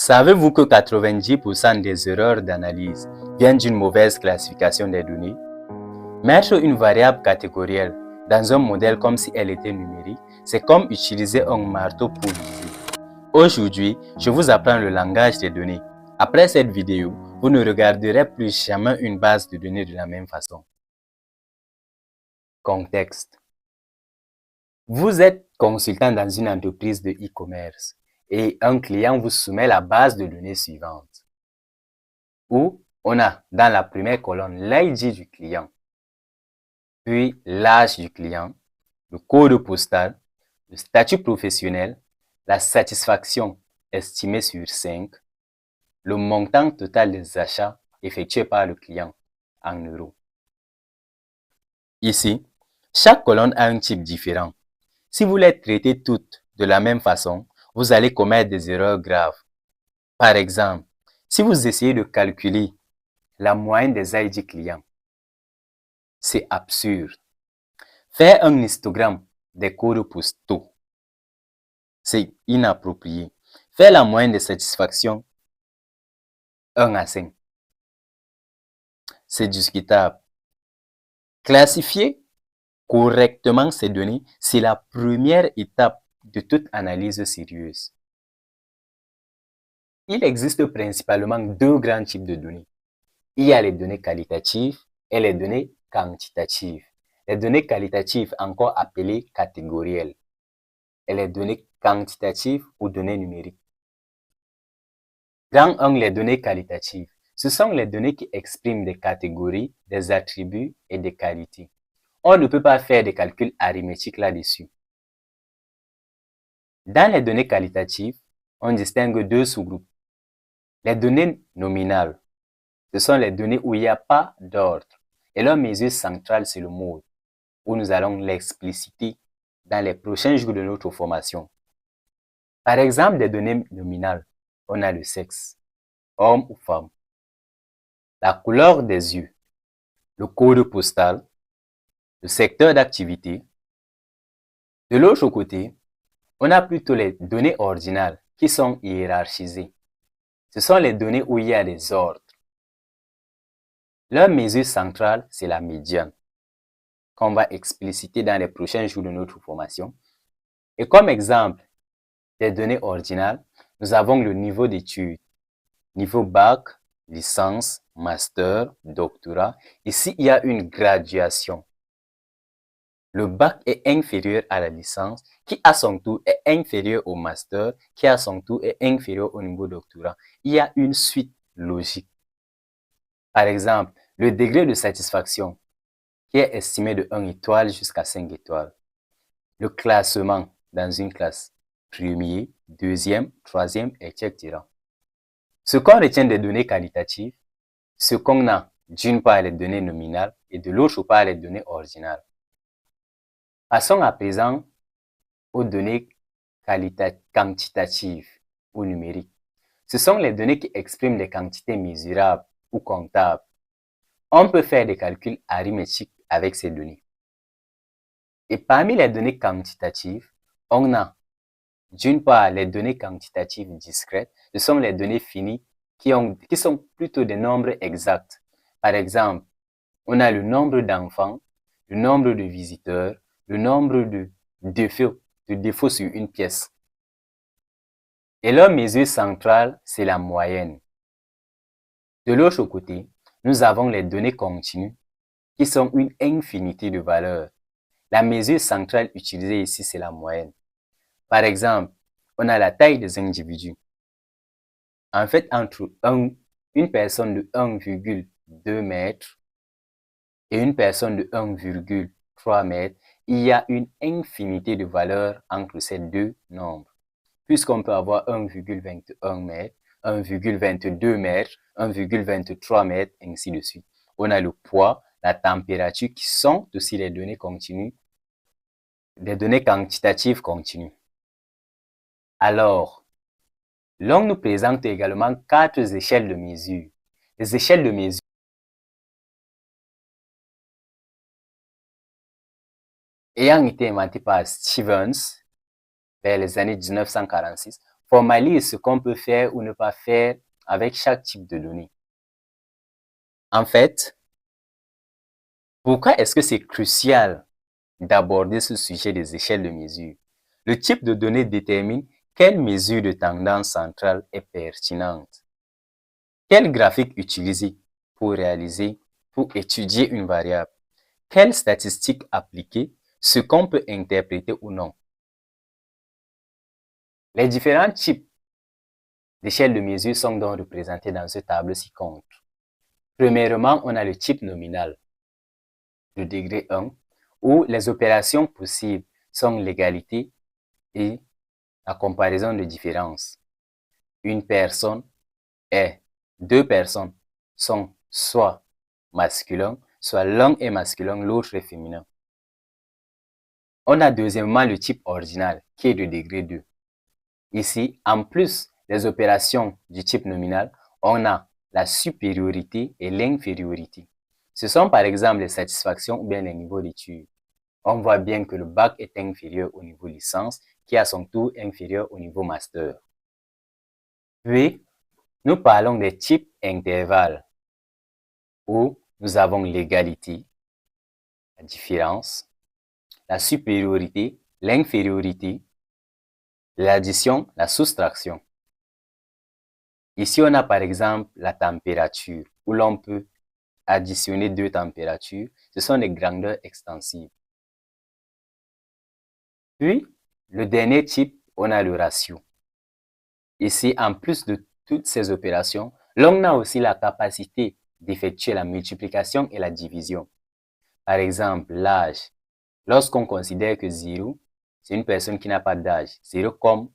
Savez-vous que 90% des erreurs d'analyse viennent d'une mauvaise classification des données? Mettre une variable catégorielle dans un modèle comme si elle était numérique, c'est comme utiliser un marteau pour viser. Aujourd'hui, je vous apprends le langage des données. Après cette vidéo, vous ne regarderez plus jamais une base de données de la même façon. Contexte. Vous êtes consultant dans une entreprise de e-commerce et un client vous soumet la base de données suivante, où on a dans la première colonne l'ID du client, puis l'âge du client, le code postal, le statut professionnel, la satisfaction estimée sur 5, le montant total des achats effectués par le client en euros. Ici, chaque colonne a un type différent. Si vous les traitez toutes de la même façon, vous allez commettre des erreurs graves. Par exemple, si vous essayez de calculer la moyenne des ID clients, c'est absurde. Faire un histogramme des codes postaux, c'est inapproprié. Faire la moyenne de satisfaction 1 à 5, c'est discutable. Classifier correctement ces données, c'est la première étape de toute analyse sérieuse. Il existe principalement deux grands types de données. Il y a les données qualitatives et les données quantitatives. Les données qualitatives, encore appelées catégorielles, et les données quantitatives ou données numériques. Dans les données qualitatives, ce sont les données qui expriment des catégories, des attributs et des qualités. On ne peut pas faire des calculs arithmétiques là-dessus. Dans les données qualitatives, on distingue deux sous-groupes. Les données nominales, ce sont les données où il n'y a pas d'ordre. Et leur mesure centrale, c'est le mode, où nous allons l'expliciter dans les prochains jours de notre formation. Par exemple, des données nominales, on a le sexe, homme ou femme, la couleur des yeux, le code postal, le secteur d'activité. De l'autre côté, on a plutôt les données ordinales qui sont hiérarchisées. Ce sont les données où il y a des ordres. Leur mesure centrale, c'est la médiane, qu'on va expliciter dans les prochains jours de notre formation. Et comme exemple des données ordinales, nous avons le niveau d'études, niveau bac, licence, master, doctorat. Ici, il y a une graduation. Le bac est inférieur à la licence, qui à son tour est inférieur au master, qui à son tour est inférieur au niveau doctorat. Il y a une suite logique. Par exemple, le degré de satisfaction, qui est estimé de 1 étoile jusqu'à 5 étoiles. Le classement dans une classe, premier, deuxième, troisième, etc. Ce qu'on retient des données qualitatives, ce qu'on a d'une part les données nominales et de l'autre part les données ordinales. Passons à présent aux données quantitatives ou numériques. Ce sont les données qui expriment des quantités mesurables ou comptables. On peut faire des calculs arithmétiques avec ces données. Et parmi les données quantitatives, on a d'une part les données quantitatives discrètes. Ce sont les données finies qui sont plutôt des nombres exacts. Par exemple, on a le nombre d'enfants, le nombre de visiteurs, le nombre de défauts sur une pièce. Et leur mesure centrale, c'est la moyenne. De l'autre côté, nous avons les données continues qui sont une infinité de valeurs. La mesure centrale utilisée ici, c'est la moyenne. Par exemple, on a la taille des individus. En fait, entre une personne de 1,2 mètres et une personne de 1,3 mètres, il y a une infinité de valeurs entre ces deux nombres. Puisqu'on peut avoir 1,21 mètres, 1,22 mètres, 1,23 mètres, ainsi de suite. On a le poids, la température qui sont aussi les données continues, des données quantitatives continues. Alors, l'on nous présente également 4 échelles de mesure. Les échelles de mesure ayant été inventées par Stevens vers les années 1946, formalise ce qu'on peut faire ou ne pas faire avec chaque type de données. En fait, pourquoi est-ce que c'est crucial d'aborder ce sujet des échelles de mesure? Le type de données détermine quelle mesure de tendance centrale est pertinente. Quel graphique utiliser pour étudier une variable? Quelles statistiques appliquer? Ce qu'on peut interpréter ou non. Les différents types d'échelles de mesure sont donc représentés dans ce tableau ci-contre. Premièrement, on a le type nominal, le degré 1, où les opérations possibles sont l'égalité et la comparaison de différences. Une personne et deux personnes sont soit masculins, soit l'un est masculin, l'autre est féminin. On a deuxièmement le type ordinal, qui est de degré 2. Ici, en plus des opérations du type nominal, on a la supériorité et l'infériorité. Ce sont par exemple les satisfactions ou bien les niveaux d'études. On voit bien que le bac est inférieur au niveau licence, qui est à son tour inférieur au niveau master. Puis, nous parlons des types intervalles, où nous avons l'égalité, la différence, la supériorité, l'infériorité, l'addition, la soustraction. Ici, on a par exemple la température, où l'on peut additionner deux températures. Ce sont des grandeurs extensives. Puis, le dernier type, on a le ratio. Ici, en plus de toutes ces opérations, l'on a aussi la capacité d'effectuer la multiplication et la division. Par exemple, l'âge. Lorsqu'on considère que 0, c'est une personne qui n'a pas d'âge. 0 comme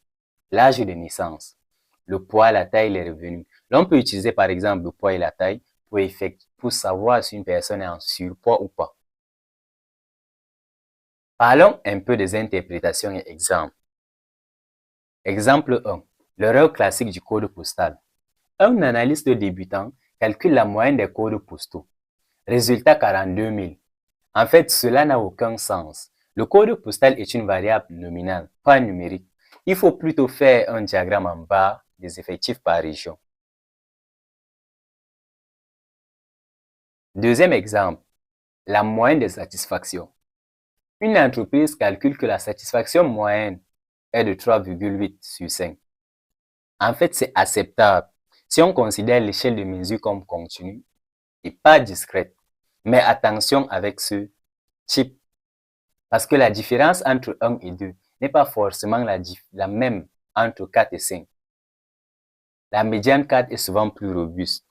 l'âge de naissance. Le poids, la taille, les revenus. L'on peut utiliser par exemple le poids et la taille pour savoir si une personne est en surpoids ou pas. Parlons un peu des interprétations et exemples. Exemple 1. L'erreur classique du code postal. Un analyste débutant calcule la moyenne des codes postaux. Résultat 42 000. En fait, cela n'a aucun sens. Le code postal est une variable nominale, pas numérique. Il faut plutôt faire un diagramme en bas des effectifs par région. Deuxième exemple, la moyenne des satisfactions. Une entreprise calcule que la satisfaction moyenne est de 3,8 sur 5. En fait, c'est acceptable si on considère l'échelle de mesure comme continue et pas discrète. Mais attention avec ce type, parce que la différence entre 1 et 2 n'est pas forcément la même entre 4 et 5. La médiane 4 est souvent plus robuste.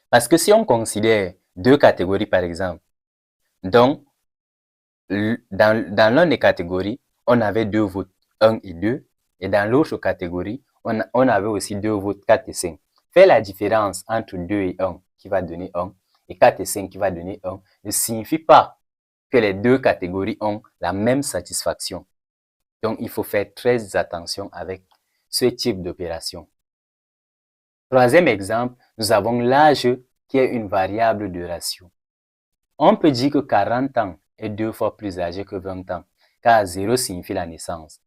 Parce que si on considère deux catégories par exemple, donc dans l'une des catégories, on avait deux votes 1 et 2, et dans l'autre catégorie, on avait aussi deux votes 4 et 5. Faire la différence entre 2 et 1 qui va donner 1 et 4 et 5 qui va donner 1 ne signifie pas que les deux catégories ont la même satisfaction. Donc, il faut faire très attention avec ce type d'opération. Troisième exemple, nous avons l'âge qui est une variable de ratio. On peut dire que 40 ans est 2 fois plus âgé que 20 ans, car 0 signifie la naissance.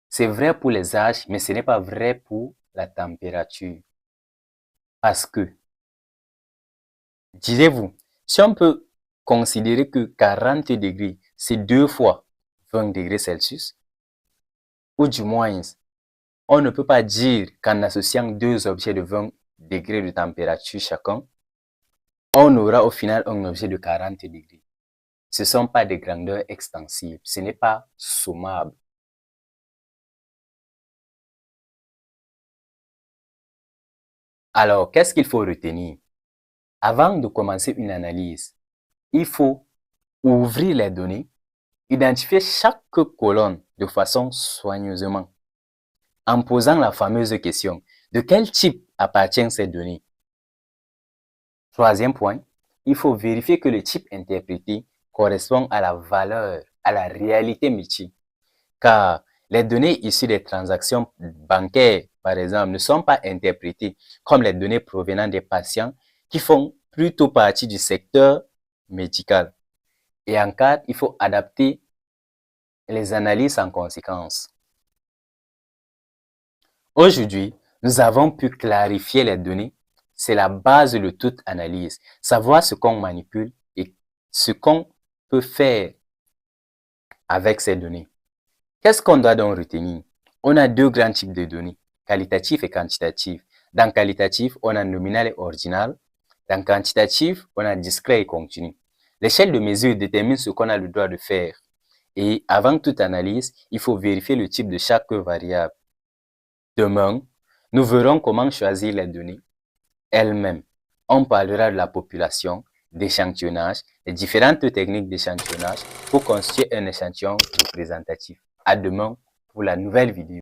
C'est vrai pour les âges, mais ce n'est pas vrai pour la température. Parce que, direz-vous, si on peut considérer que 40 degrés, c'est 2 fois 20 degrés Celsius, ou du moins, on ne peut pas dire qu'en associant deux objets de 20 degrés de température chacun, on aura au final un objet de 40 degrés. Ce ne sont pas des grandeurs extensibles, ce n'est pas sommable. Alors, qu'est-ce qu'il faut retenir? Avant de commencer une analyse, il faut ouvrir les données, identifier chaque colonne de façon soigneusement, en posant la fameuse question, de quel type appartiennent ces données? Troisième point, il faut vérifier que le type interprété correspond à la valeur, à la réalité métier. Car les données issues des transactions bancaires, par exemple, ne sont pas interprétées comme les données provenant des patients qui font plutôt partie du secteur médical. Et en cas, il faut adapter les analyses en conséquence. Aujourd'hui, nous avons pu clarifier les données. C'est la base de toute analyse. Savoir ce qu'on manipule et ce qu'on peut faire avec ces données. Qu'est-ce qu'on doit donc retenir? On a deux grands types de données, qualitatif et quantitatif. Dans qualitatif, on a nominal et ordinal. Dans quantitatif, on a discret et continu. L'échelle de mesure détermine ce qu'on a le droit de faire. Et avant toute analyse, il faut vérifier le type de chaque variable. Demain, nous verrons comment choisir les données elles-mêmes. On parlera de la population, d'échantillonnage, des différentes techniques d'échantillonnage pour construire un échantillon représentatif. À demain pour la nouvelle vidéo.